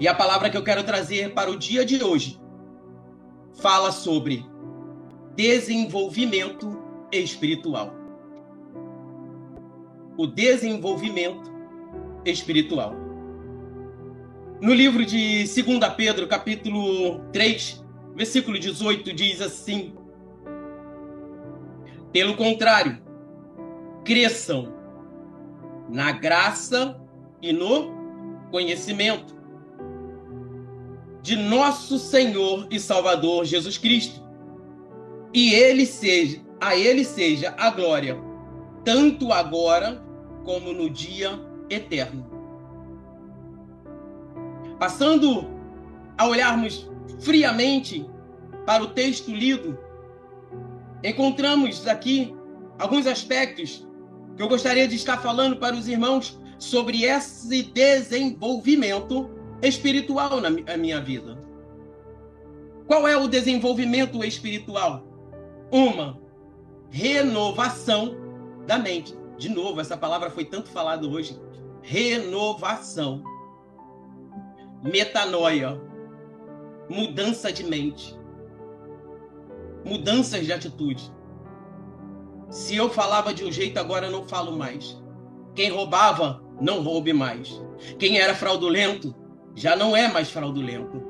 E a palavra que eu quero trazer para o dia de hoje fala sobre desenvolvimento espiritual. O desenvolvimento espiritual. No livro de 2 Pedro, capítulo 3, versículo 18, diz assim: pelo contrário, cresçam na graça e no conhecimento de nosso Senhor e Salvador Jesus Cristo. E a ele seja a glória, tanto agora como no dia eterno. Passando a olharmos friamente para o texto lido, encontramos aqui alguns aspectos que eu gostaria de estar falando para os irmãos sobre esse desenvolvimento espiritual na minha vida. Qual é o desenvolvimento espiritual? Uma renovação da mente. De novo, essa palavra foi tanto falada hoje. Renovação. Metanoia. Mudança de mente. Mudanças de atitude. Se eu falava de um jeito, agora eu não falo mais. Quem roubava, não roube mais. Quem era fraudulento, já não é mais fraudulento.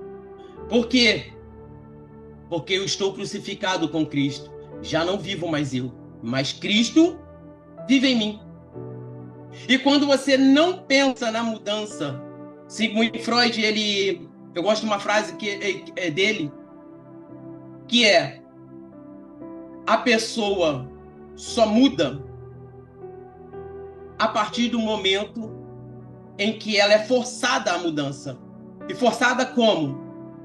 Por quê? Porque eu estou crucificado com Cristo. Já não vivo mais eu, mas Cristo vive em mim. E quando você não pensa na mudança, Sigmund Freud, eu gosto de uma frase que é dele, que é: a pessoa só muda a partir do momento em que ela é forçada à mudança. E forçada como?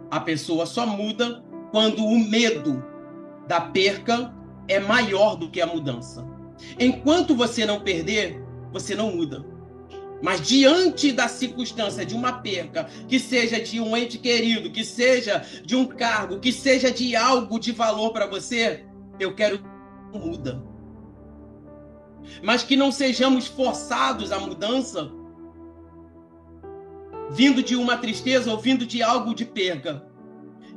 A pessoa só muda quando o medo da perca é maior do que a mudança. Enquanto você não perder, você não muda. Mas diante da circunstância de uma perca, que seja de um ente querido, que seja de um cargo, que seja de algo de valor para você, eu quero que muda. Mas que não sejamos forçados à mudança, vindo de uma tristeza ou vindo de algo de perca.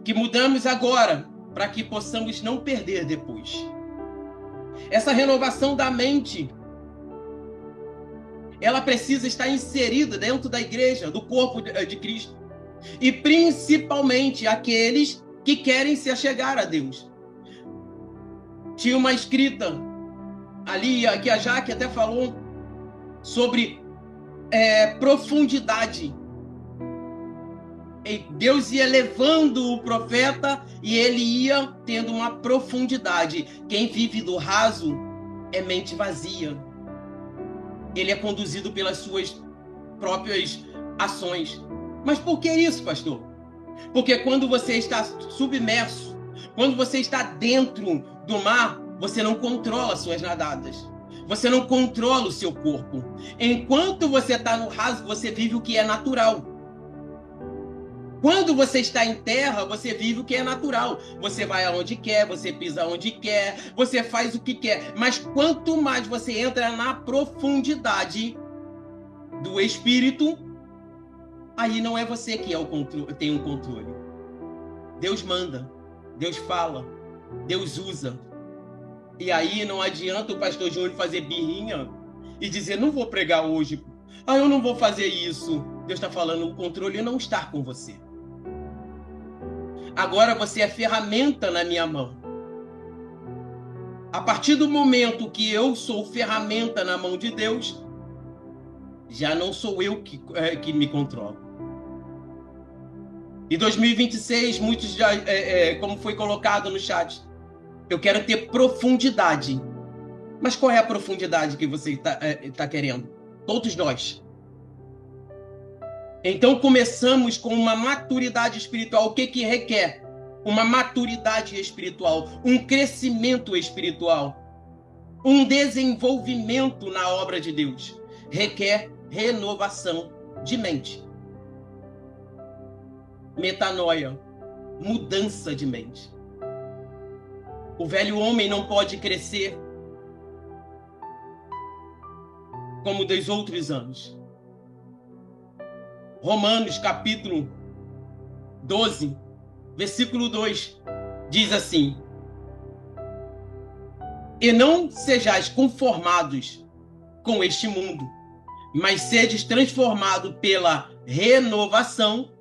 Que mudamos agora, para que possamos não perder depois. Essa renovação da mente, ela precisa estar inserida dentro da igreja, do corpo de Cristo. E principalmente aqueles que querem se achegar a Deus. Tinha uma escrita ali, que a Jaque até falou, sobre profundidade. E Deus ia levando o profeta e ele ia tendo uma profundidade. Quem vive do raso é mente vazia. Ele é conduzido pelas suas próprias ações. Mas por que isso, pastor? Porque quando você está submerso, quando você está dentro do mar, você não controla as suas nadadas. Você não controla o seu corpo. Enquanto você está no raso, você vive o que é natural. Quando você está em terra, você vive o que é natural. Você vai aonde quer, você pisa onde quer, você faz o que quer. Mas quanto mais você entra na profundidade do espírito, aí não é você que tem um controle. Deus manda, Deus fala, Deus usa. E aí não adianta o pastor Júnior fazer birrinha e dizer: não vou pregar hoje, eu não vou fazer isso. Deus está falando: o controle não está com você. Agora você é ferramenta na minha mão. A partir do momento que eu sou ferramenta na mão de Deus, já não sou eu que me controlo. Em 2026, muitos já, como foi colocado no chat, eu quero ter profundidade. Mas qual é a profundidade que você está querendo? Todos nós. Então começamos com uma maturidade espiritual. O que requer? Uma maturidade espiritual, um crescimento espiritual, um desenvolvimento na obra de Deus. Requer renovação de mente. Metanoia, mudança de mente. O velho homem não pode crescer como dos outros anos. Romanos, capítulo 12, versículo 2, diz assim: e não sejais conformados com este mundo, mas sedes transformados pela renovação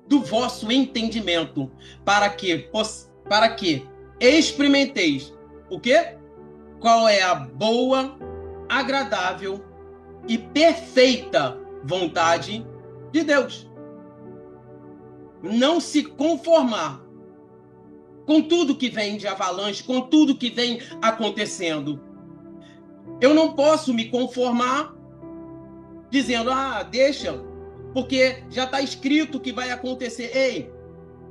do vosso entendimento, para que experimenteis o quê? Qual é a boa, agradável e perfeita vontade de Deus. Não se conformar com tudo que vem de avalanche, com tudo que vem acontecendo. Eu não posso me conformar dizendo, deixa, porque já está escrito que vai acontecer. Ei,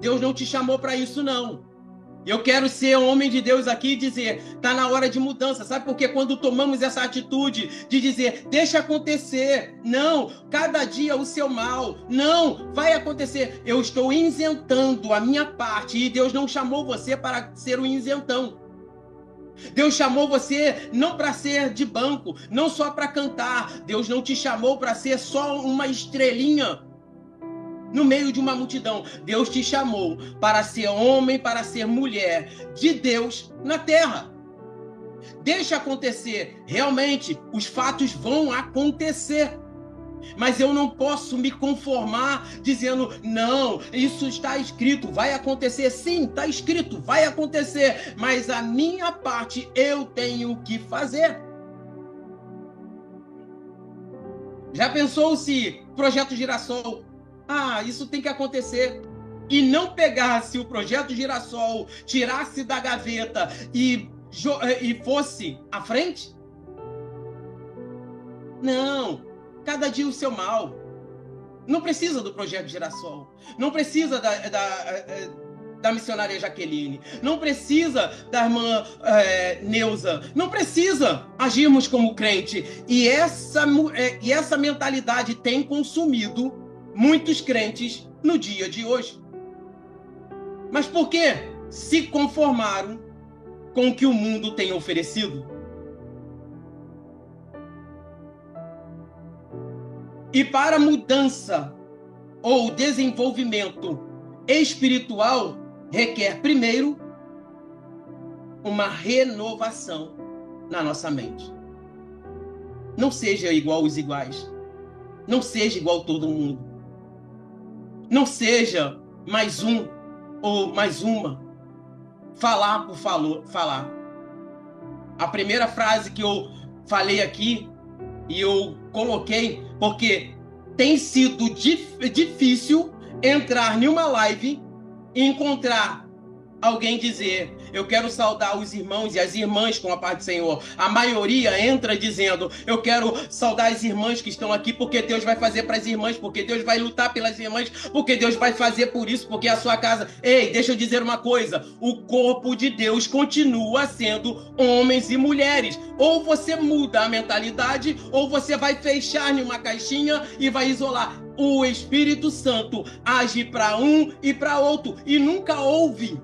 Deus não te chamou para isso, não. Eu quero ser um homem de Deus aqui e dizer, está na hora de mudança. Sabe por quê? Quando tomamos essa atitude de dizer, deixa acontecer. Não, cada dia o seu mal. Não, vai acontecer. Eu estou isentando a minha parte e Deus não chamou você para ser um isentão. Deus chamou você não para ser de banco, não só para cantar. Deus não te chamou para ser só uma estrelinha no meio de uma multidão. Deus te chamou para ser homem, para ser mulher de Deus na terra. Deixa acontecer. Realmente, os fatos vão acontecer. Mas eu não posso me conformar dizendo, não, isso está escrito, vai acontecer. Sim, está escrito, vai acontecer. Mas a minha parte eu tenho que fazer. Já pensou se Projeto Girassol, isso tem que acontecer, e não pegasse o Projeto Girassol, tirasse da gaveta e fosse à frente? Não. Cada dia o seu mal. Não precisa do Projeto Girassol. Não precisa da missionária Jaqueline. Não precisa da irmã Neuza. Não precisa agirmos como crente. E essa mentalidade tem consumido muitos crentes no dia de hoje. Mas por que se conformaram com o que o mundo tem oferecido? E para mudança ou desenvolvimento espiritual, requer primeiro uma renovação na nossa mente. Não seja igual aos iguais. Não seja igual a todo mundo. Não seja mais um ou mais uma. Falar por falar. A primeira frase que eu falei aqui, e eu coloquei, porque tem sido difícil entrar em uma live e encontrar alguém dizer, eu quero saudar os irmãos e as irmãs com a paz do Senhor. A maioria entra dizendo, eu quero saudar as irmãs que estão aqui, porque Deus vai fazer para as irmãs, porque Deus vai lutar pelas irmãs, porque Deus vai fazer por isso, porque é a sua casa. Ei, deixa eu dizer uma coisa, o corpo de Deus continua sendo homens e mulheres. Ou você muda a mentalidade, ou você vai fechar em uma caixinha e vai isolar. O Espírito Santo age para um e para outro, e nunca houve,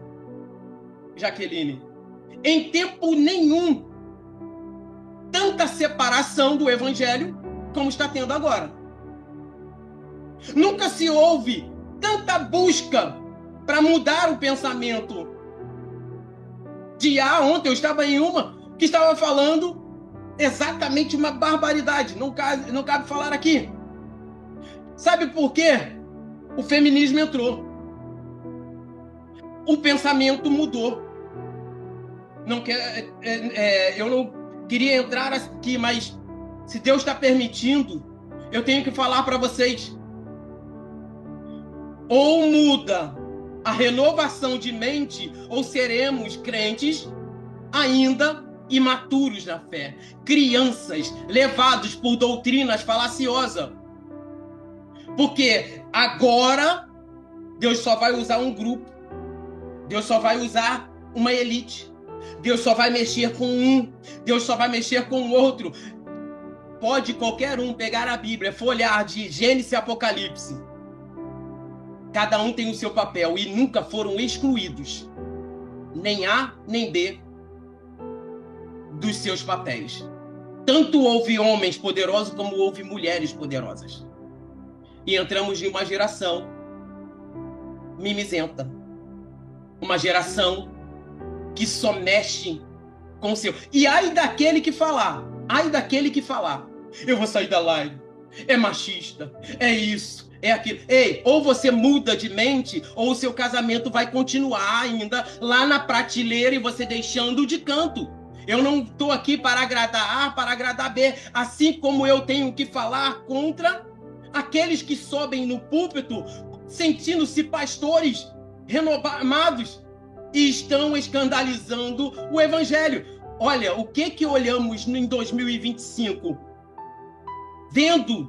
Jaqueline, em tempo nenhum, tanta separação do evangelho como está tendo agora. Nunca se houve tanta busca para mudar o pensamento. Ontem eu estava em uma que estava falando exatamente uma barbaridade. Não cabe falar aqui. Sabe por quê? O feminismo entrou. O pensamento mudou. Eu não queria entrar aqui, mas se Deus está permitindo, eu tenho que falar para vocês. Ou muda a renovação de mente, ou seremos crentes ainda imaturos na fé. Crianças levados por doutrinas falaciosas. Porque agora Deus só vai usar um grupo. Deus só vai usar uma elite. Deus só vai mexer com um. Deus só vai mexer com o outro. Pode qualquer um pegar a Bíblia, folhear de Gênesis e Apocalipse. Cada um tem o seu papel e nunca foram excluídos. Nem A, nem B dos seus papéis. Tanto houve homens poderosos como houve mulheres poderosas. E entramos em uma geração mimizenta. Uma geração que só mexe com o seu. E ai daquele que falar, eu vou sair da live, é machista, é isso, é aquilo. Ei, ou você muda de mente, ou o seu casamento vai continuar ainda lá na prateleira e você deixando de canto. Eu não estou aqui para agradar A, para agradar B, assim como eu tenho que falar contra aqueles que sobem no púlpito sentindo-se pastores renovados e estão escandalizando o evangelho. Olha, o que olhamos em 2025? Vendo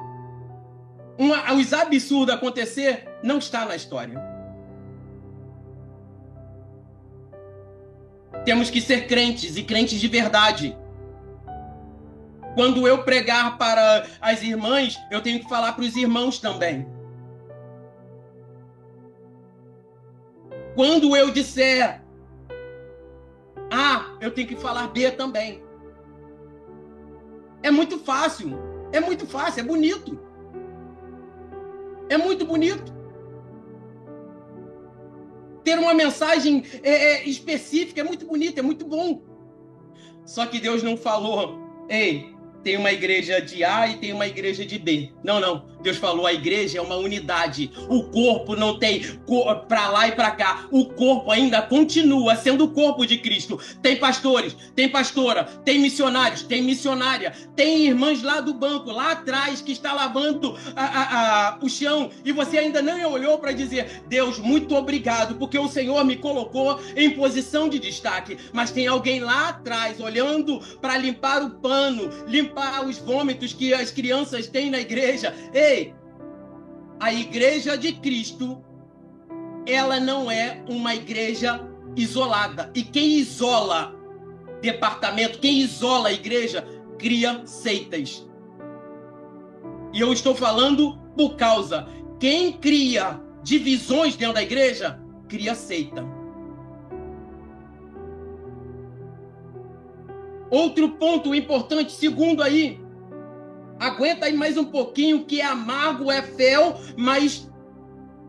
os absurdos acontecer, não está na história. Temos que ser crentes, e crentes de verdade. Quando eu pregar para as irmãs, eu tenho que falar para os irmãos também. Quando eu disser A, eu tenho que falar B também. É muito fácil, é bonito. É muito bonito. Ter uma mensagem específica é muito bonito, é muito bom. Só que Deus não falou, ei, tem uma igreja de A e tem uma igreja de B. Não. Deus falou, a igreja é uma unidade. O corpo não tem para lá e para cá. O corpo ainda continua sendo o corpo de Cristo. Tem pastores, tem pastora, tem missionários, tem missionária, tem irmãs lá do banco, lá atrás, que está lavando o chão. E você ainda não olhou para dizer, Deus, muito obrigado, porque o Senhor me colocou em posição de destaque. Mas tem alguém lá atrás, olhando para limpar o pano, limpar os vômitos que as crianças têm na igreja. Ei, a igreja de Cristo, ela não é uma igreja isolada. E quem isola departamento, quem isola a igreja, cria seitas. E eu estou falando por causa, quem cria divisões dentro da igreja, cria seita. Outro ponto importante, segundo aí, aguenta aí mais um pouquinho, que é amargo, é fel, mas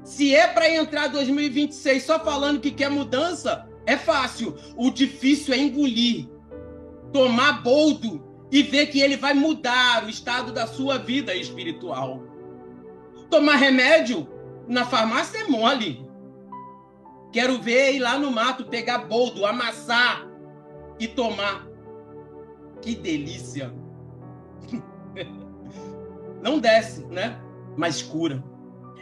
se é para entrar 2026 só falando que quer mudança, é fácil. O difícil é engolir, tomar boldo e ver que ele vai mudar o estado da sua vida espiritual. Tomar remédio na farmácia é mole. Quero ver ir lá no mato, pegar boldo, amassar e tomar. Que delícia! Não desce, né? Mas cura.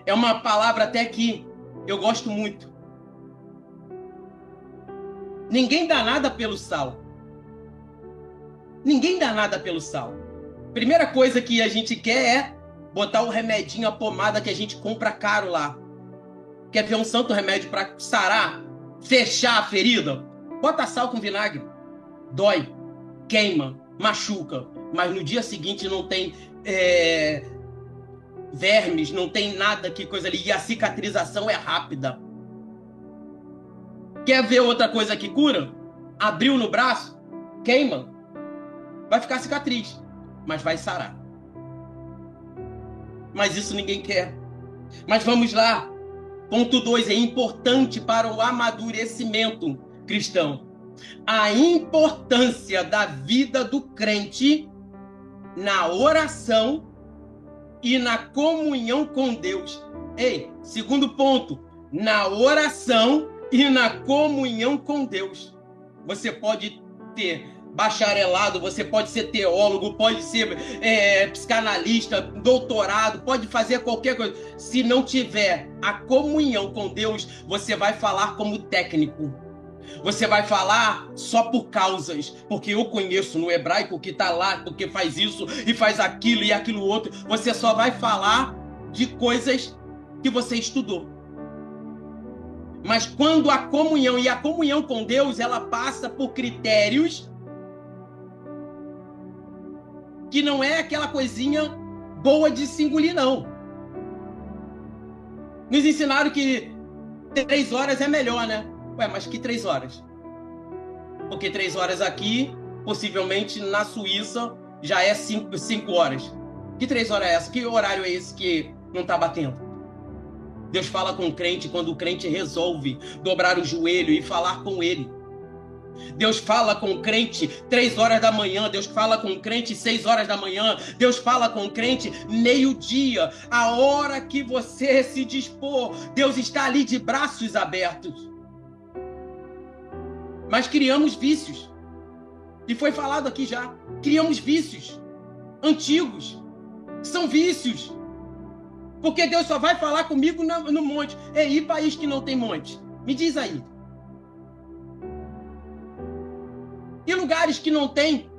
É uma palavra até que eu gosto muito. Ninguém dá nada pelo sal. Ninguém dá nada pelo sal. Primeira coisa que a gente quer é botar o remedinho, a pomada que a gente compra caro lá. Quer ver um santo remédio para sarar, fechar a ferida? Bota sal com vinagre. Dói, queima, machuca. Mas no dia seguinte não tem vermes, não tem nada, que coisa ali. E a cicatrização é rápida. Quer ver outra coisa que cura? Abriu no braço, queima. Vai ficar cicatriz, mas vai sarar. Mas isso ninguém quer. Mas vamos lá. Ponto 2, é importante para o amadurecimento cristão. A importância da vida do crente na oração e na comunhão com Deus. Ei, segundo ponto, na oração e na comunhão com Deus. Você pode ter bacharelado, você pode ser teólogo, pode ser psicanalista, doutorado, pode fazer qualquer coisa. Se não tiver a comunhão com Deus, você vai falar como técnico. Você vai falar só por causas, porque eu conheço no hebraico que está lá, porque faz isso e faz aquilo e aquilo outro. Você só vai falar de coisas que você estudou. Mas quando a comunhão, e a comunhão com Deus, ela passa por critérios que não é aquela coisinha boa de se engolir, não. Nos ensinaram que 3 horas é melhor, né? Ué, mas que 3 horas? Porque 3 horas aqui, possivelmente na Suíça, já é 5 horas. Que 3 horas é essa? Que horário é esse que não está batendo? Deus fala com o crente quando o crente resolve dobrar o joelho e falar com ele. Deus fala com o crente 3 horas da manhã, Deus fala com o crente 6 horas da manhã, Deus fala com o crente meio-dia, a hora que você se dispor, Deus está ali de braços abertos. Mas criamos vícios, e foi falado aqui já, criamos vícios antigos, são vícios, porque Deus só vai falar comigo no monte. E país que não tem monte? Me diz aí. E lugares que não tem?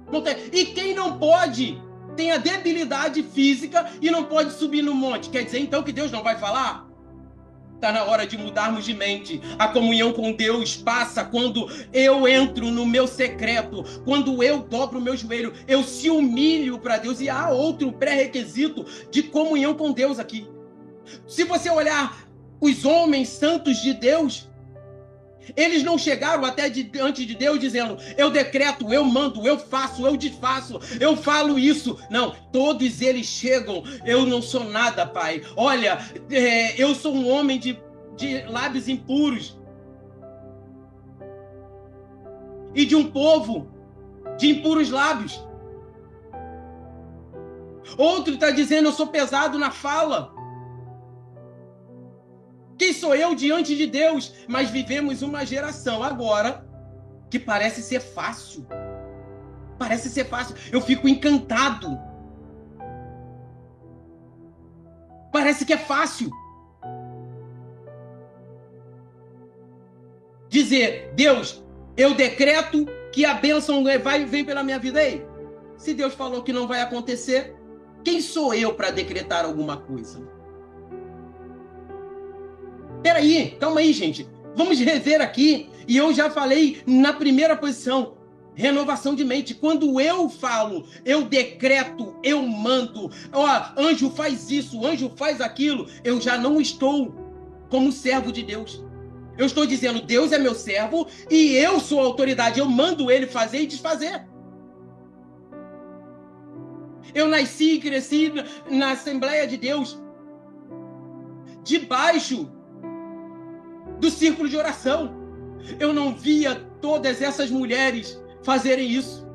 Não tem. E quem não pode, tem a debilidade física e não pode subir no monte. Quer dizer, então, que Deus não vai falar? Está na hora de mudarmos de mente. A comunhão com Deus passa quando eu entro no meu secreto, quando eu dobro o meu joelho, eu se humilho para Deus. E há outro pré-requisito de comunhão com Deus aqui. Se você olhar os homens santos de Deus, eles não chegaram até diante de Deus dizendo: eu decreto, eu mando, eu faço, eu desfaço, eu falo isso. Não, todos eles chegam: eu não sou nada, Pai. Olha, eu sou um homem de lábios impuros. E de um povo de impuros lábios. Outro está dizendo: eu sou pesado na fala. Quem sou eu diante de Deus? Mas vivemos uma geração agora que parece ser fácil. Parece ser fácil. Eu fico encantado. Parece que é fácil. Dizer: Deus, eu decreto que a bênção vem pela minha vida. Ei, se Deus falou que não vai acontecer, quem sou eu para decretar alguma coisa? Peraí, calma aí, gente. Vamos rever aqui. E eu já falei na primeira posição. Renovação de mente. Quando eu falo, eu decreto, eu mando. Ó, anjo faz isso, anjo faz aquilo. Eu já não estou como servo de Deus. Eu estou dizendo: Deus é meu servo e eu sou a autoridade. Eu mando ele fazer e desfazer. Eu nasci e cresci na Assembleia de Deus, debaixo do círculo de oração. Eu não via todas essas mulheres fazerem isso.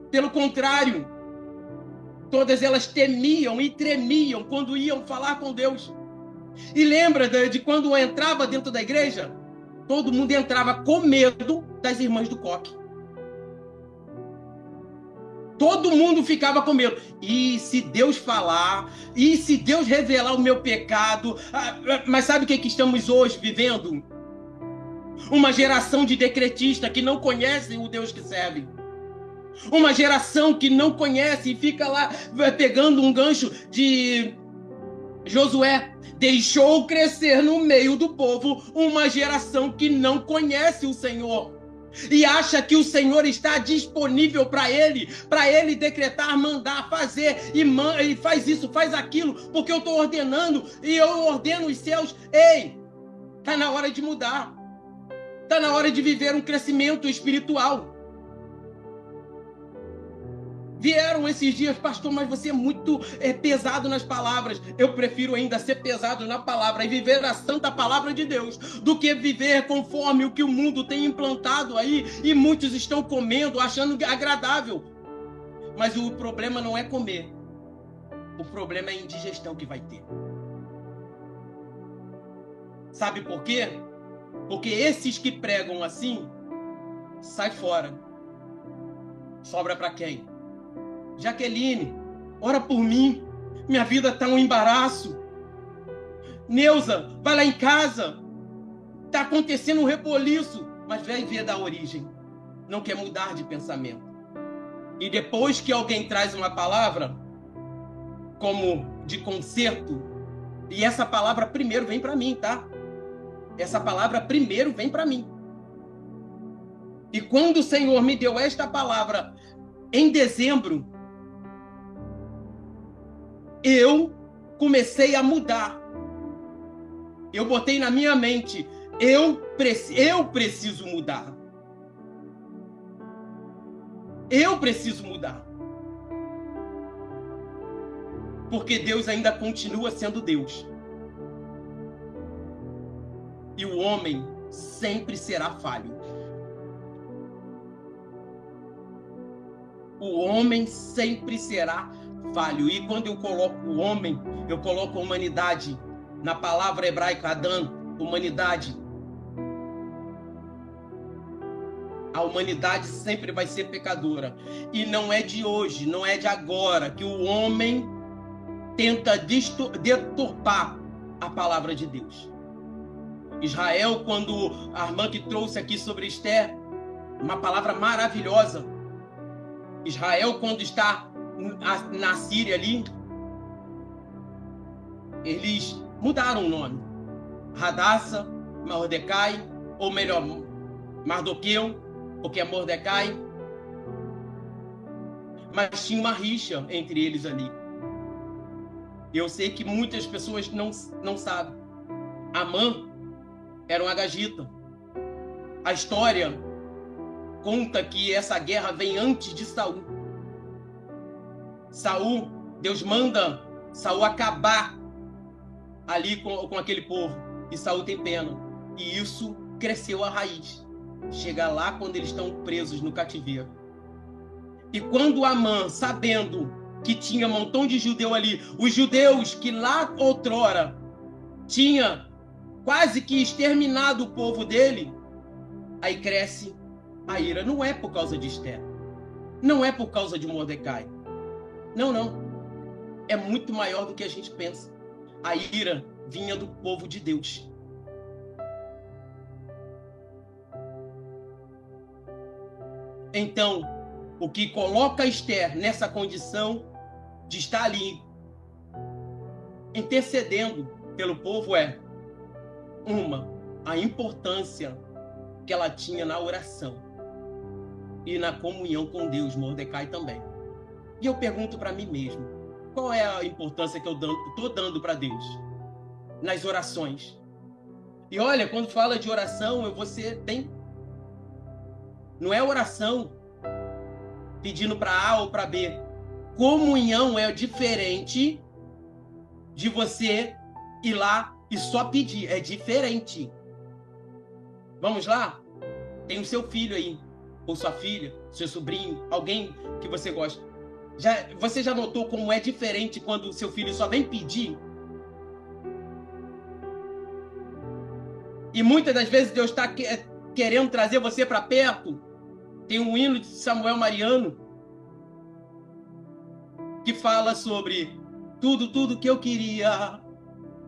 Pelo contrário, todas elas temiam e tremiam quando iam falar com Deus. E lembra de quando eu entrava dentro da igreja? Todo mundo entrava com medo das irmãs do coque. Todo mundo ficava com medo. E se Deus falar? E se Deus revelar o meu pecado? Mas sabe o que estamos hoje vivendo? Uma geração de decretistas que não conhecem o Deus que serve. Uma geração que não conhece e fica lá pegando um gancho de Josué. Deixou crescer no meio do povo uma geração que não conhece o Senhor. E acha que o Senhor está disponível para ele decretar, mandar, fazer, e faz isso, faz aquilo, porque eu estou ordenando, e eu ordeno os céus. Ei, está na hora de mudar, está na hora de viver um crescimento espiritual. Vieram esses dias: pastor, mas você é muito pesado nas palavras. Eu prefiro ainda ser pesado na palavra e viver a santa palavra de Deus do que viver conforme o que o mundo tem implantado aí e muitos estão comendo, achando agradável. Mas o problema não é comer. O problema é a indigestão que vai ter. Sabe por quê? Porque esses que pregam assim, sai fora. Sobra para quem? Jaqueline, ora por mim. Minha vida está um embaraço. Neuza, vai lá em casa. Está acontecendo um reboliço. Mas vai ver da origem. Não quer mudar de pensamento. E depois que alguém traz uma palavra, como de conserto, e essa palavra primeiro vem para mim, tá? Essa palavra primeiro vem para mim. E quando o Senhor me deu esta palavra em dezembro, eu comecei a mudar. Eu botei na minha mente: eu preciso mudar. Eu preciso mudar. porque Deus ainda continua sendo Deus. E o homem sempre será falho. O homem sempre será falho. E quando eu coloco o homem, eu coloco a humanidade. Na palavra hebraica, Adão, humanidade. A humanidade sempre vai ser pecadora. E não é de hoje, não é de agora, que o homem tenta deturpar a palavra de Deus. Israel, quando a irmã que trouxe aqui sobre Esther, uma palavra maravilhosa. Israel, quando está na Síria ali, eles mudaram o nome. Radassa, Mordecai, ou melhor, Mardoqueu, porque é Mordecai. Mas tinha uma rixa entre eles ali. Eu sei que muitas pessoas não sabem. Amã era um agagita. A história conta que essa guerra vem antes de Saul. Saul, Deus manda Saul acabar ali com aquele povo. E Saul tem pena. E isso cresceu a raiz. Chega lá quando eles estão presos no cativeiro. E quando Amã, sabendo que tinha um montão de judeu ali, os judeus que lá outrora tinha quase que exterminado o povo dele, aí cresce a ira. Não é por causa de Esther. Não é por causa de Mordecai. Não, não. É muito maior do que a gente pensa. A ira vinha do povo de Deus. Então, o que coloca Esther nessa condição de estar ali intercedendo pelo povo é a importância que ela tinha na oração e na comunhão com Deus, Mordecai também. E eu pergunto para mim mesmo, qual é a importância que eu estou dando para Deus nas orações? E olha, quando fala de oração, você tem... Não é oração pedindo para A ou para B. Comunhão é diferente de você ir lá e só pedir. É diferente. Vamos lá? Tem o seu filho aí, ou sua filha, seu sobrinho, alguém que você gosta. Você já notou como é diferente quando o seu filho só vem pedir? E muitas das vezes Deus está querendo trazer você para perto. Tem um hino de Samuel Mariano que fala sobre tudo que eu queria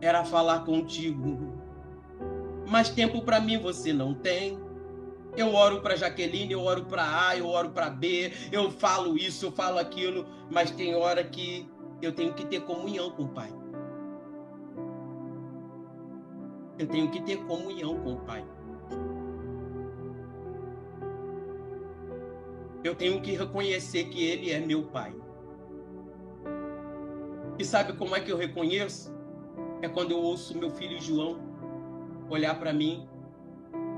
era falar contigo, mas tempo para mim você não tem. Eu oro para Jaqueline, eu oro para A, eu oro para B, eu falo isso, eu falo aquilo, mas tem hora que eu tenho que ter comunhão com o Pai. Eu tenho que ter comunhão com o Pai. Eu tenho que reconhecer que Ele é meu Pai. E sabe como é que eu reconheço? É quando eu ouço meu filho João olhar para mim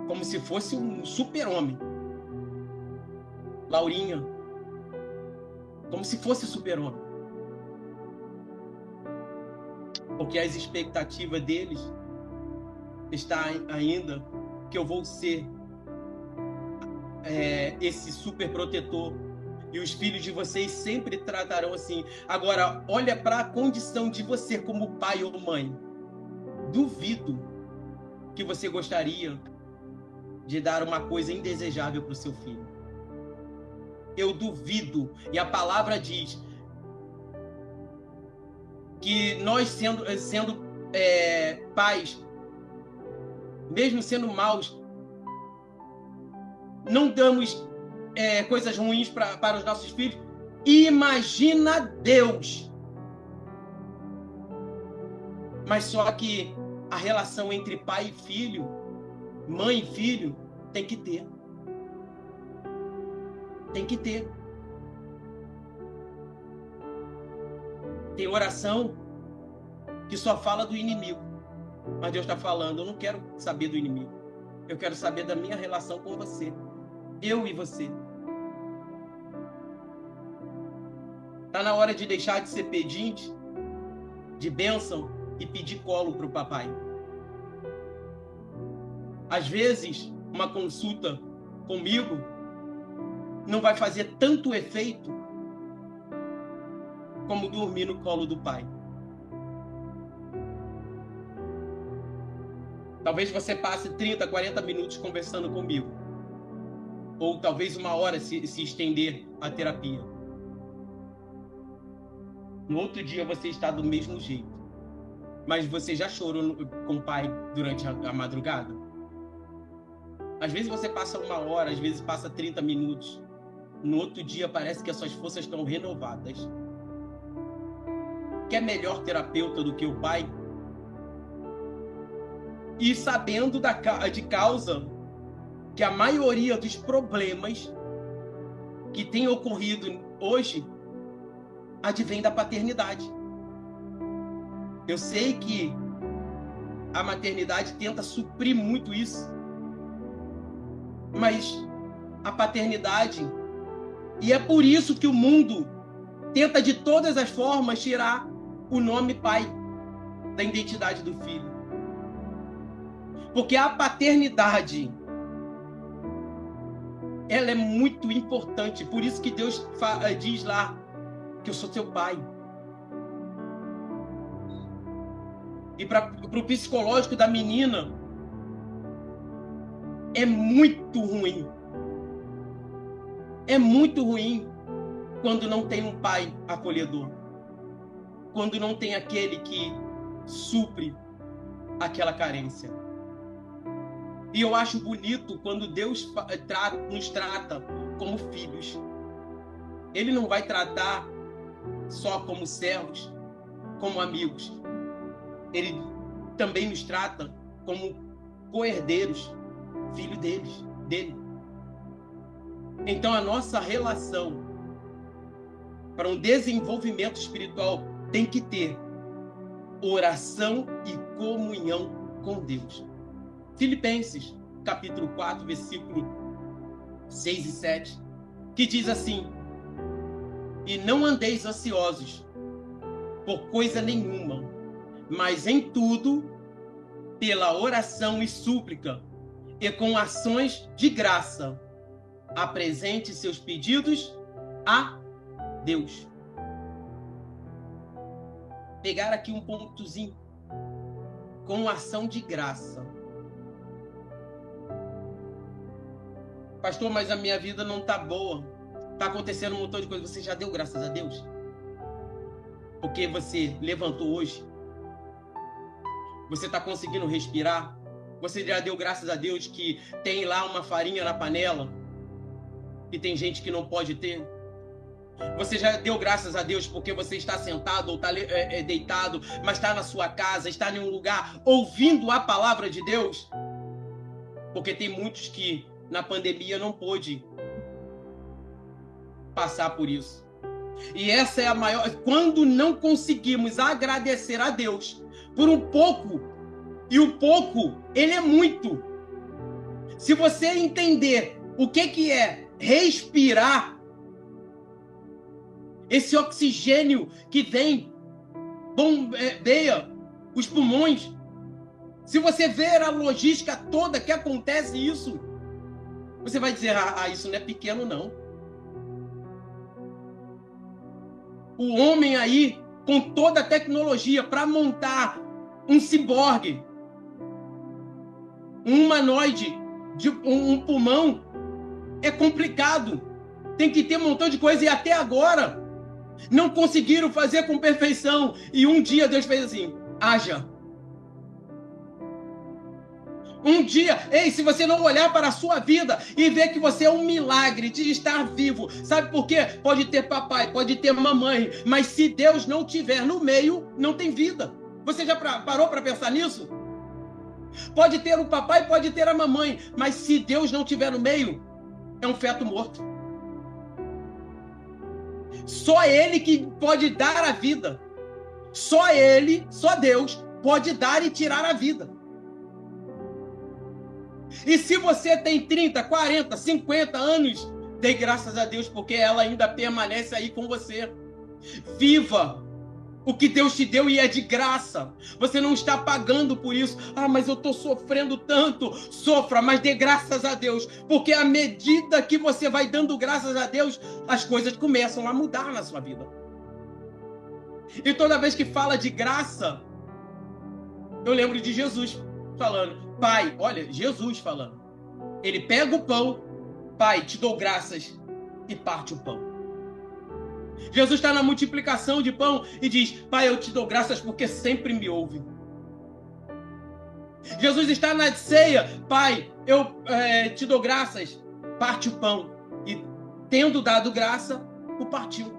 como se fosse um super-homem. Laurinha, como se fosse super-homem. Porque as expectativas deles está ainda que eu vou ser esse super protetor. E os filhos de vocês sempre tratarão assim. Agora, olha para a condição de você como pai ou mãe. Duvido que você gostaria de dar uma coisa indesejável para o seu filho. Eu duvido. E a palavra diz que nós sendo pais, mesmo sendo maus, não damos coisas ruins para os nossos filhos. Imagina Deus. Mas só que a relação entre pai e filho, mãe e filho, tem que ter. Tem que ter. Tem oração que só fala do inimigo. Mas Deus está falando, eu não quero saber do inimigo. Eu quero saber da minha relação com você. Eu e você. Está na hora de deixar de ser pedinte de bênção e pedir colo para o papai. Às vezes, uma consulta comigo não vai fazer tanto efeito como dormir no colo do pai. Talvez você passe 30, 40 minutos conversando comigo. Ou talvez 1 hora se estender a terapia. No outro dia você está do mesmo jeito. Mas você já chorou com o pai durante a madrugada? Às vezes você passa 1 hora, às vezes passa 30 minutos. No outro dia parece que as suas forças estão renovadas. Quer melhor terapeuta do que o pai? E sabendo de causa que a maioria dos problemas que tem ocorrido hoje advém da paternidade. Eu sei que a maternidade tenta suprir muito isso, mas a paternidade, e é por isso que o mundo tenta de todas as formas tirar o nome pai da identidade do filho. Porque a paternidade, ela é muito importante. Por isso que Deus diz lá que eu sou teu pai. E para o psicológico da menina, é muito ruim. É muito ruim quando não tem um pai acolhedor. Quando não tem aquele que supre aquela carência. E eu acho bonito quando Deus nos trata como filhos. Ele não vai tratar só como servos, como amigos. Ele também nos trata como co-herdeiros, filho dele. Então a nossa relação para um desenvolvimento espiritual tem que ter oração e comunhão com Deus. Filipenses, capítulo 4, versículo 6 e 7, que diz assim: e não andeis ansiosos por coisa nenhuma, mas em tudo, pela oração e súplica, e com ações de graça, apresente seus pedidos a Deus. Pegar aqui um pontozinho, com ação de graça. Pastor, mas a minha vida não está boa. Está acontecendo um montão de coisa. Você já deu graças a Deus? Porque você levantou hoje? Você está conseguindo respirar? Você já deu graças a Deus que tem lá uma farinha na panela? E tem gente que não pode ter? Você já deu graças a Deus porque você está sentado ou está deitado, mas está na sua casa, está em um lugar ouvindo a palavra de Deus? Porque tem muitos que na pandemia não pôde passar por isso. E essa é a maior... Quando não conseguimos agradecer a Deus por um pouco, e o pouco, ele é muito. Se você entender o que é respirar, esse oxigênio que vem, bombeia os pulmões. Se você ver a logística toda que acontece isso, você vai dizer, isso não é pequeno, não. O homem aí, com toda a tecnologia, para montar um ciborgue, um humanoide, de um pulmão, é complicado. Tem que ter um montão de coisa, e até agora não conseguiram fazer com perfeição. E um dia Deus fez assim, haja. Um dia, se você não olhar para a sua vida e ver que você é um milagre de estar vivo, sabe por quê? Pode ter papai, pode ter mamãe, mas se Deus não tiver no meio, não tem vida. Você já parou para pensar nisso? Pode ter o papai, pode ter a mamãe, mas se Deus não tiver no meio, é um feto morto. Só Ele que pode dar a vida. Só Ele, só Deus, pode dar e tirar a vida. E se você tem 30, 40, 50 anos, dê graças a Deus, porque ela ainda permanece aí com você. Viva O que Deus te deu e é de graça. Você não está pagando por isso. Ah, mas eu estou sofrendo tanto. Sofra, mas dê graças a Deus. Porque à medida que você vai dando graças a Deus, as coisas começam a mudar na sua vida. E toda vez que fala de graça, eu lembro de Jesus falando. Pai, olha, Jesus falando. Ele pega o pão. Pai, te dou graças. E parte o pão. Jesus está na multiplicação de pão e diz, Pai, eu te dou graças porque sempre me ouve. Jesus está na ceia, Pai, eu te dou graças, parte o pão. E tendo dado graça, o partiu.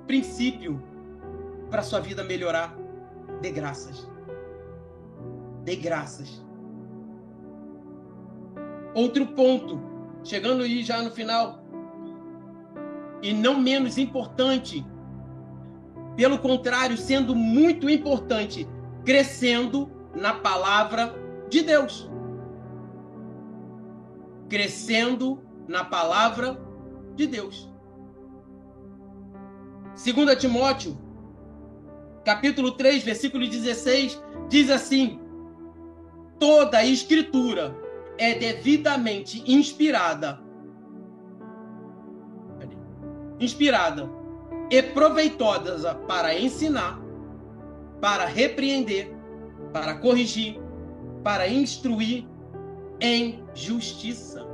Princípio para a sua vida melhorar, dê graças. Dê graças. Outro ponto. Chegando aí já no final, e não menos importante, pelo contrário, sendo muito importante, crescendo na palavra de Deus. Crescendo na palavra de Deus. 2 Timóteo, capítulo 3, versículo 16, diz assim, toda a Escritura é devidamente inspirada e proveitosa para ensinar, para repreender, para corrigir, para instruir em justiça.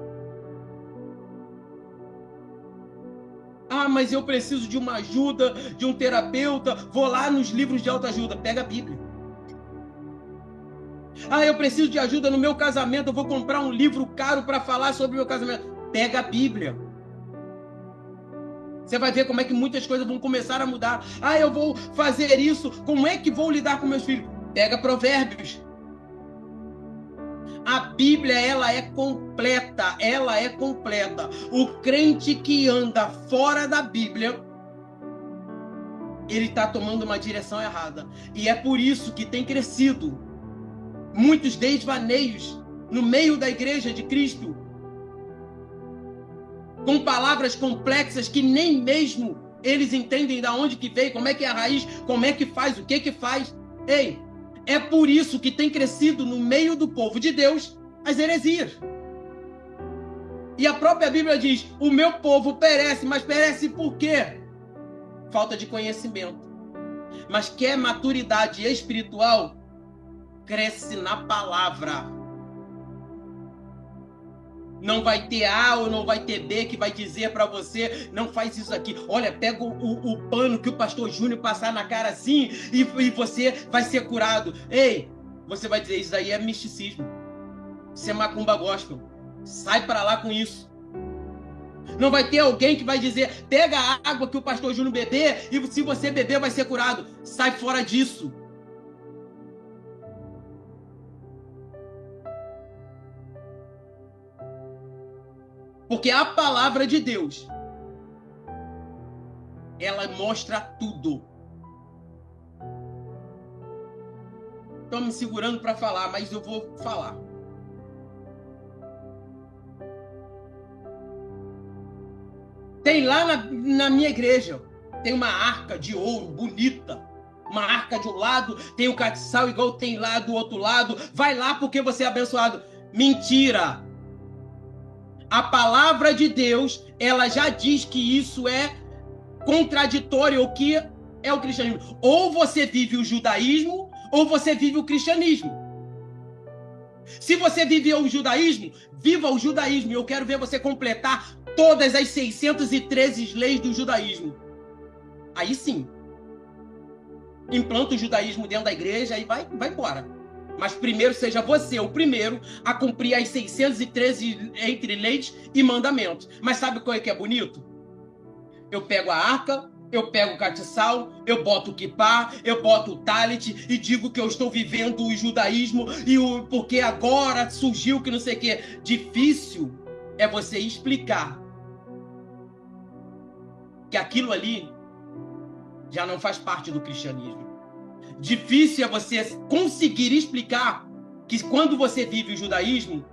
Ah, mas eu preciso de uma ajuda, de um terapeuta, vou lá nos livros de autoajuda, pega a Bíblia. Ah, eu preciso de ajuda no meu casamento, eu vou comprar um livro caro para falar sobre o meu casamento. Pega a Bíblia. Você vai ver como é que muitas coisas vão começar a mudar. Ah, eu vou fazer isso, como é que vou lidar com meus filhos? Pega Provérbios. A Bíblia, ela é completa, ela é completa. O crente que anda fora da Bíblia, ele está tomando uma direção errada. E é por isso que tem crescido muitos desvaneios no meio da igreja de Cristo, com palavras complexas que nem mesmo eles entendem de onde que veio, como é que é a raiz, como é que faz, o que que faz. Ei, é por isso que tem crescido no meio do povo de Deus as heresias. E a própria Bíblia diz, o meu povo perece, mas perece por quê? Falta de conhecimento. Mas quer maturidade espiritual? Cresce na palavra. Não vai ter A ou não vai ter B que vai dizer para você, não faz isso aqui. Olha, pega o pano que o pastor Júnior passar na cara assim e você vai ser curado. Ei, você vai dizer, isso aí é misticismo. Isso é macumba gospel. Sai para lá com isso. Não vai ter alguém que vai dizer, pega a água que o pastor Júnior beber e se você beber vai ser curado. Sai fora disso. Porque a palavra de Deus, ela mostra tudo. Estou me segurando para falar, mas eu vou falar. Tem lá na minha igreja, tem uma arca de ouro bonita. Uma arca de um lado, tem o castiçal igual tem lá do outro lado. Vai lá porque você é abençoado. Mentira! A palavra de Deus, ela já diz que isso é contraditório ao que é o cristianismo. Ou você vive o judaísmo, ou você vive o cristianismo. Se você vive o judaísmo, viva o judaísmo. Eu quero ver você completar todas as 613 leis do judaísmo. Aí sim. Implanta o judaísmo dentro da igreja e vai embora. Mas primeiro seja você o primeiro a cumprir as 613 entre leis e mandamentos. Mas sabe qual é que é bonito? Eu pego a arca, eu pego o castiçal, eu boto o quipá, eu boto o talit e digo que eu estou vivendo o judaísmo porque agora surgiu que não sei o que. Difícil é você explicar que aquilo ali já não faz parte do cristianismo. Difícil é você conseguir explicar que quando você vive o judaísmo,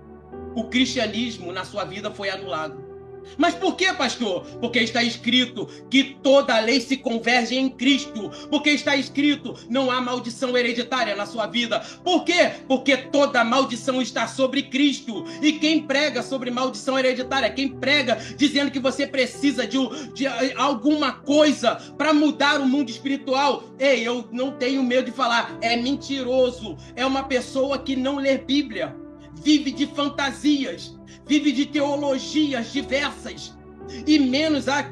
o cristianismo na sua vida foi anulado. Mas por que, pastor? Porque está escrito que toda lei se converge em Cristo. Porque está escrito, não há maldição hereditária na sua vida. Por quê? Porque toda maldição está sobre Cristo. E quem prega sobre maldição hereditária, quem prega dizendo que você precisa de alguma coisa para mudar o mundo espiritual, ei, eu não tenho medo de falar, é mentiroso. É uma pessoa que não lê Bíblia, vive de fantasias, vive de teologias diversas e menos a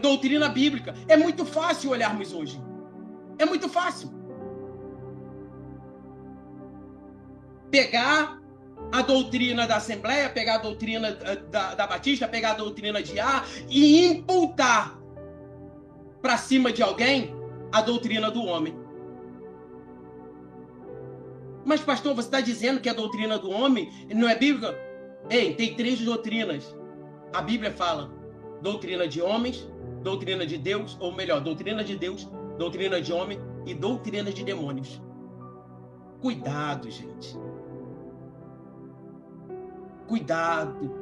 doutrina bíblica. É muito fácil olharmos hoje. É muito fácil. Pegar a doutrina da Assembleia, pegar a doutrina da Batista, pegar a doutrina de A e imputar para cima de alguém a doutrina do homem. Mas, pastor, você está dizendo que a doutrina do homem não é bíblica? Ei, tem 3 doutrinas. A Bíblia fala doutrina de homens, doutrina de Deus, ou melhor, doutrina de Deus, doutrina de homem e doutrina de demônios. Cuidado, gente. Cuidado.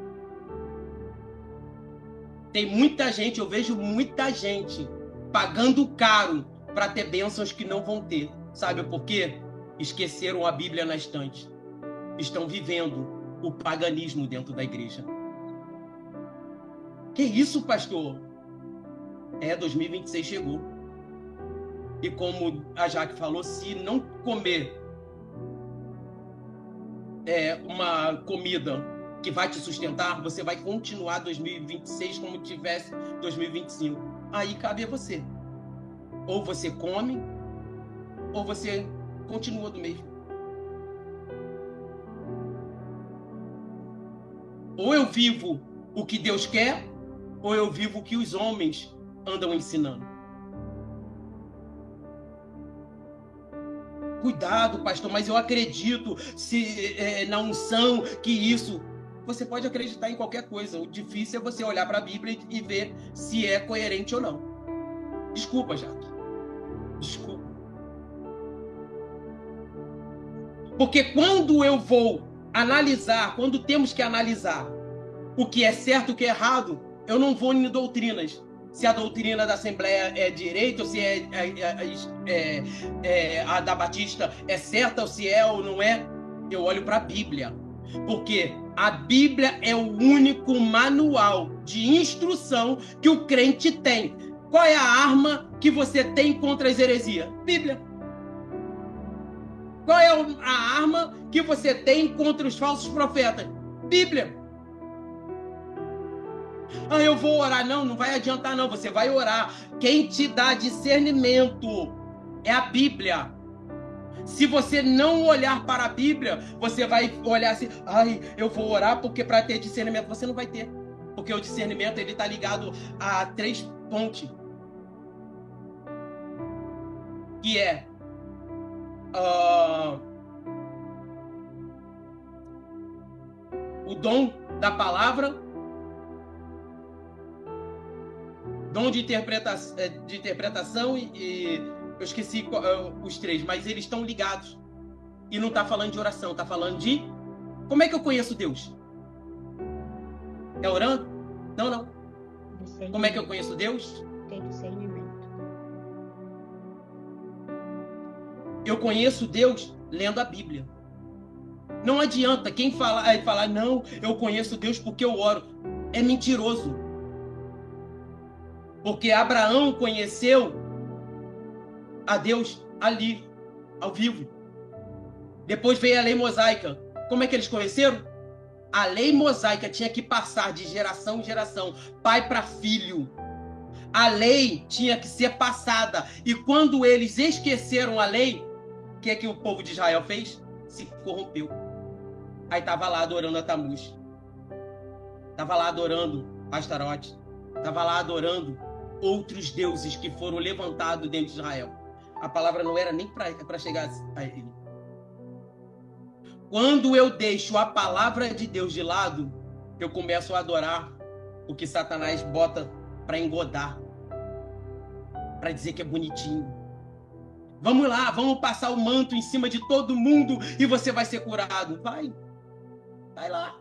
Tem muita gente, eu vejo muita gente pagando caro para ter bênçãos que não vão ter. Sabe por quê? Esqueceram a Bíblia na estante. Estão vivendo o paganismo dentro da igreja. Que isso, pastor? 2026 chegou. E como a Jaque falou, se não comer uma comida que vai te sustentar, você vai continuar 2026 como tivesse 2025. Aí cabe a você. Ou você come, ou você continua do mesmo. Ou eu vivo o que Deus quer, ou eu vivo o que os homens andam ensinando. Cuidado, pastor, mas eu acredito na unção que isso... Você pode acreditar em qualquer coisa. O difícil é você olhar para a Bíblia e ver se é coerente ou não. Desculpa, Jaque. Desculpa. Porque quando eu vou analisar, quando temos que analisar o que é certo e o que é errado, eu não vou em doutrinas. Se a doutrina da Assembleia é direita, ou se a da Batista é certa, ou se é ou não é, eu olho para a Bíblia. Porque a Bíblia é o único manual de instrução que o crente tem. Qual é a arma que você tem contra as heresias? Bíblia. Qual é a arma que você tem contra os falsos profetas? Bíblia. Ah, eu vou orar. Não vai adiantar não, você vai orar. Quem te dá discernimento é a Bíblia. Se você não olhar para a Bíblia, você vai olhar assim, eu vou orar porque para ter discernimento, você não vai ter. Porque o discernimento ele está ligado a 3 pontes. Que é o dom da palavra, dom de interpretação e eu esqueci os 3, mas eles estão ligados. E não está falando de oração, está falando de... Como é que eu conheço Deus? É orando? Não. Como é que eu conheço Deus? Tem discernimento. Eu conheço Deus lendo a Bíblia. Não adianta quem falar, não, eu conheço Deus porque eu oro. É mentiroso. Porque Abraão conheceu a Deus ali, ao vivo. Depois veio a lei mosaica. Como é que eles conheceram? A lei mosaica tinha que passar de geração em geração, pai para filho. A lei tinha que ser passada. E quando eles esqueceram a lei, o que é que o povo de Israel fez? Se corrompeu. Aí estava lá adorando a Tamuz. Estava lá adorando Astarote. Estava lá adorando outros deuses que foram levantados dentro de Israel. A palavra não era nem para chegar a ele. Quando eu deixo a palavra de Deus de lado, eu começo a adorar o que Satanás bota para engodar, para dizer que é bonitinho. Vamos lá, vamos passar o manto em cima de todo mundo e você vai ser curado. Vai lá.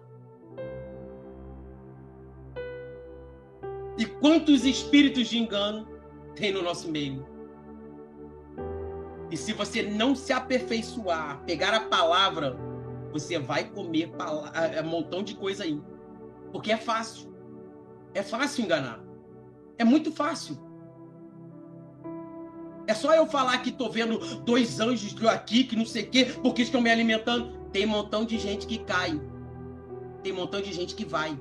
E quantos espíritos de engano tem no nosso meio? E se você não se aperfeiçoar, pegar a palavra, você vai comer um montão de coisa aí. Porque é fácil. É fácil enganar. É muito fácil. É só eu falar que estou vendo 2 anjos aqui, que não sei o quê, porque estão me alimentando. Tem um montão de gente que cai. Tem um montão de gente que vai.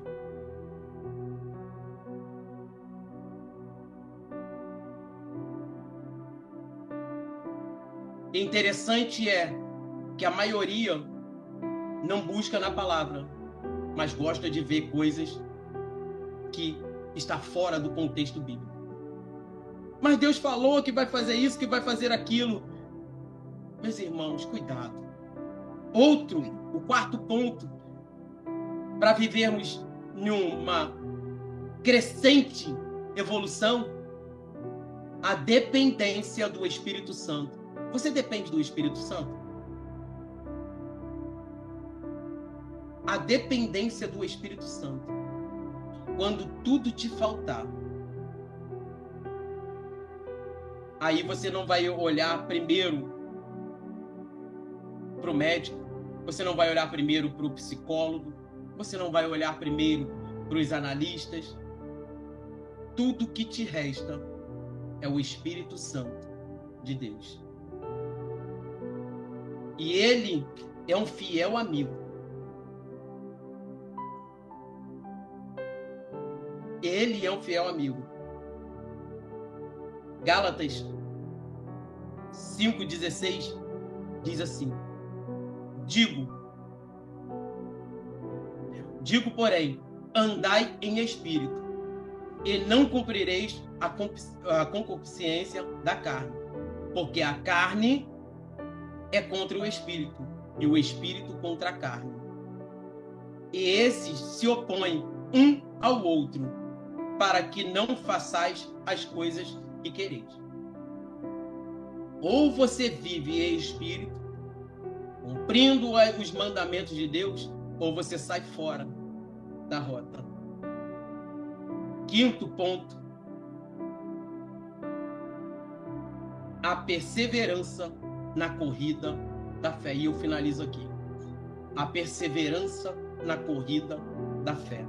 E interessante é que a maioria não busca na palavra, mas gosta de ver coisas que está fora do contexto bíblico. Mas Deus falou que vai fazer isso, que vai fazer aquilo. Meus irmãos, cuidado. O quarto ponto, para vivermos numa crescente evolução, a dependência do Espírito Santo. Você depende do Espírito Santo? A dependência do Espírito Santo. Quando tudo te faltar, aí você não vai olhar primeiro para o médico, você não vai olhar primeiro para o psicólogo, você não vai olhar primeiro para os analistas. Tudo que te resta é o Espírito Santo de Deus. E ele é um fiel amigo. Ele é um fiel amigo. Gálatas 5,16 diz assim: Digo, porém, andai em espírito, e não cumprireis a concupiscência da carne, porque a carne é contra o espírito, e o espírito contra a carne. E esses se opõem um ao outro, para que não façais as coisas que quereis. Ou você vive em espírito, cumprindo os mandamentos de Deus, ou você sai fora da rota. Quinto ponto: a perseverança na corrida da fé. E eu finalizo aqui. A perseverança na corrida da fé.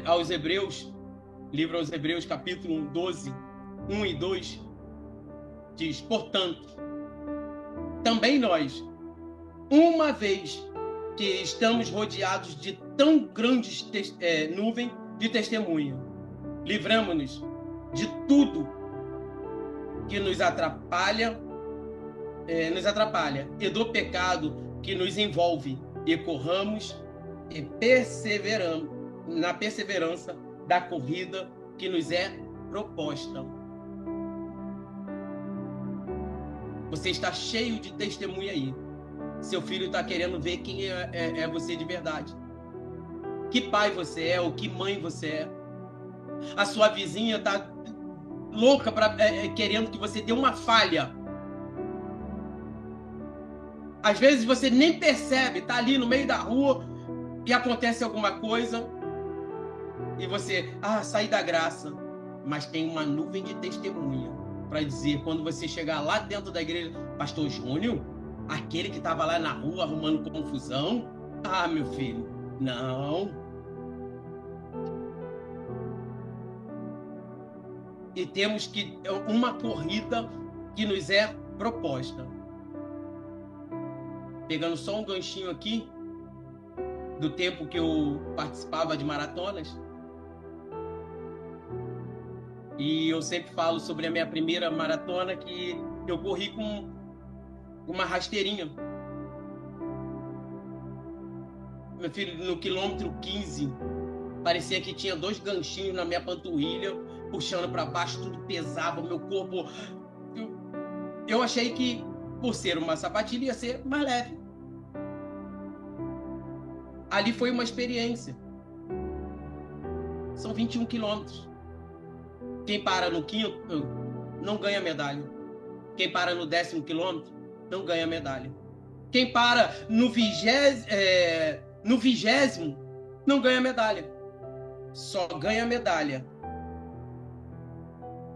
Aos Hebreus, livro aos Hebreus, capítulo 12, 1 e 2, diz: Portanto, também nós, uma vez que estamos rodeados de tão grandes nuvem de testemunha, livramos-nos de tudo que nos atrapalha e do pecado que nos envolve, e corramos e perseveramos na perseverança da corrida que nos é proposta. Você está cheio de testemunha aí. Seu filho está querendo ver quem é você de verdade. Que pai você é, ou que mãe você é. A sua vizinha está louca querendo que você dê uma falha. Às vezes você nem percebe, está ali no meio da rua e acontece alguma coisa e você, sai da graça. Mas tem uma nuvem de testemunha para dizer, quando você chegar lá dentro da igreja: Pastor Júnior, aquele que estava lá na rua arrumando confusão? Meu filho, não. E temos que uma corrida que nos é proposta. Pegando só um ganchinho aqui do tempo que eu participava de maratonas, e eu sempre falo sobre a minha primeira maratona, que eu corri com uma rasteirinha. Meu filho, no quilômetro 15, parecia que tinha 2 ganchinhos na minha panturrilha, puxando para baixo, tudo pesava, meu corpo. Eu achei que, por ser uma sapatilha, ia ser mais leve. Ali foi uma experiência. São 21 quilômetros. Quem para no 5º não ganha medalha. Quem para no 10º quilômetro não ganha medalha. Quem para no 20º não ganha medalha. Só ganha medalha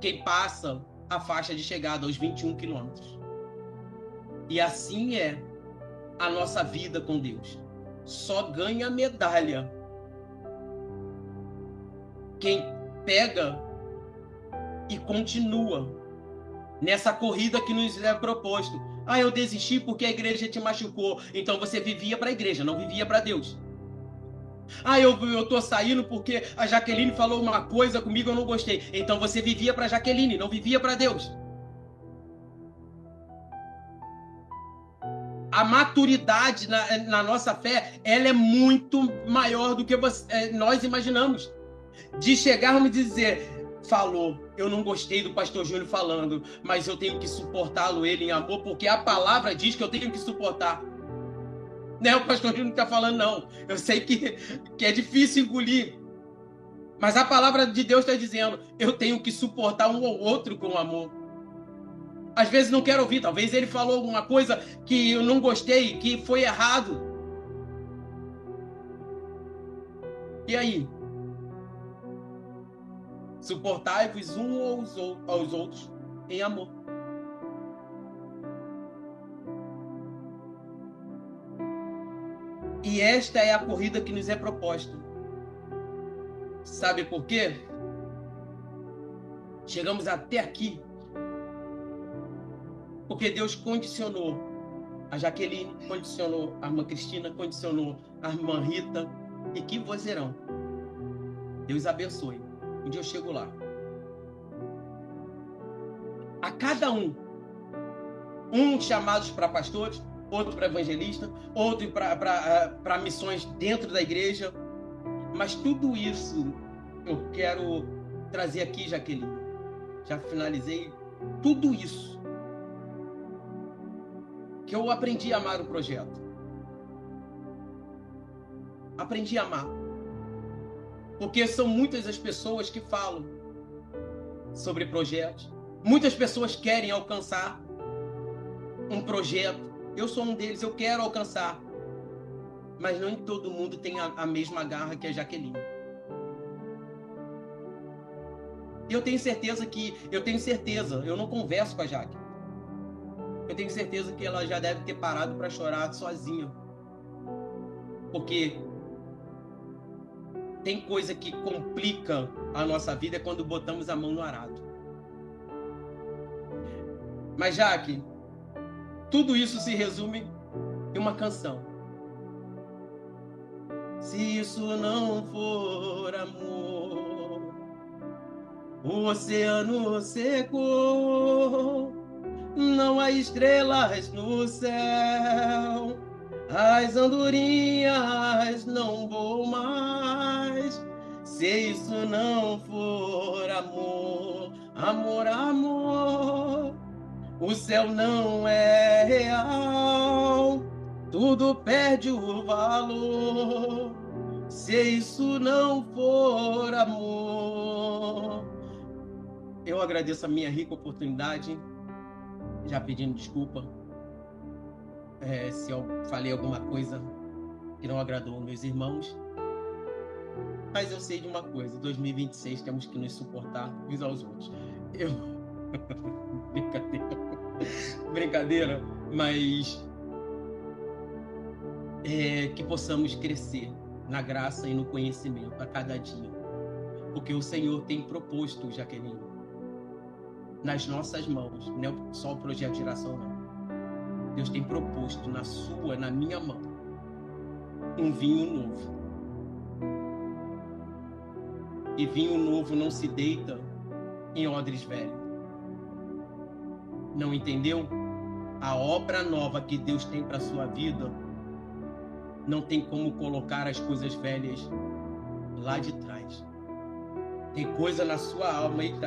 quem passa a faixa de chegada aos 21 quilômetros. E assim é a nossa vida com Deus. Só ganha medalha quem pega e continua nessa corrida que nos é proposto. Ah, eu desisti porque a igreja te machucou. Então você vivia para a igreja, não vivia para Deus. Ah, eu tô saindo porque a Jaqueline falou uma coisa comigo, eu não gostei. Então você vivia para Jaqueline, não vivia para Deus. A maturidade na nossa fé, ela é muito maior do que nós imaginamos. De chegarmos e dizer, falou, eu não gostei do pastor Júnior falando, mas eu tenho que suportá-lo, ele em amor, porque a palavra diz que eu tenho que suportar. Não é o pastor Júnior que está falando, não. Eu sei que é difícil engolir, mas a palavra de Deus está dizendo, eu tenho que suportar um ou outro com amor. Às vezes não quero ouvir, talvez ele falou alguma coisa que eu não gostei, que foi errado. E aí? Suportai-vos uns aos outros em amor. E esta é a corrida que nos é proposta. Sabe por quê? Chegamos até aqui porque Deus condicionou a Jaqueline, condicionou a irmã Cristina, condicionou a irmã Rita, e que vozeirão. Deus abençoe. Um dia eu chego lá. A cada um chamados para pastores, outro para evangelista, outro para missões dentro da igreja. Mas tudo isso eu quero trazer aqui, Jaqueline. Já finalizei tudo isso que eu aprendi a amar o projeto. Aprendi a amar. Porque são muitas as pessoas que falam sobre projetos. Muitas pessoas querem alcançar um projeto. Eu sou um deles, eu quero alcançar. Mas não todo mundo tem a mesma garra que a Jaqueline. Eu tenho certeza, eu não converso com a Jaque. Eu tenho certeza que ela já deve ter parado para chorar sozinha. Porque tem coisa que complica a nossa vida quando botamos a mão no arado. Mas, Jaque, tudo isso se resume em uma canção. Se isso não for amor, o oceano secou, não há estrelas no céu, as andorinhas não voam mais. Se isso não for amor, amor, amor, o céu não é real, tudo perde o valor. Se isso não for amor. Eu agradeço a minha rica oportunidade, já pedindo desculpa se eu falei alguma coisa que não agradou meus irmãos. Mas eu sei de uma coisa, 2026 temos que nos suportar uns aos outros. Brincadeira, mas que possamos crescer na graça e no conhecimento a cada dia. Porque o Senhor tem proposto, Jaqueline, nas nossas mãos, não é só o projeto Geração, não. Deus tem proposto na minha mão, um vinho novo. E vinho novo não se deita em odres velhos. Não entendeu? A obra nova que Deus tem para a sua vida não tem como colocar as coisas velhas lá de trás. Tem coisa na sua alma aí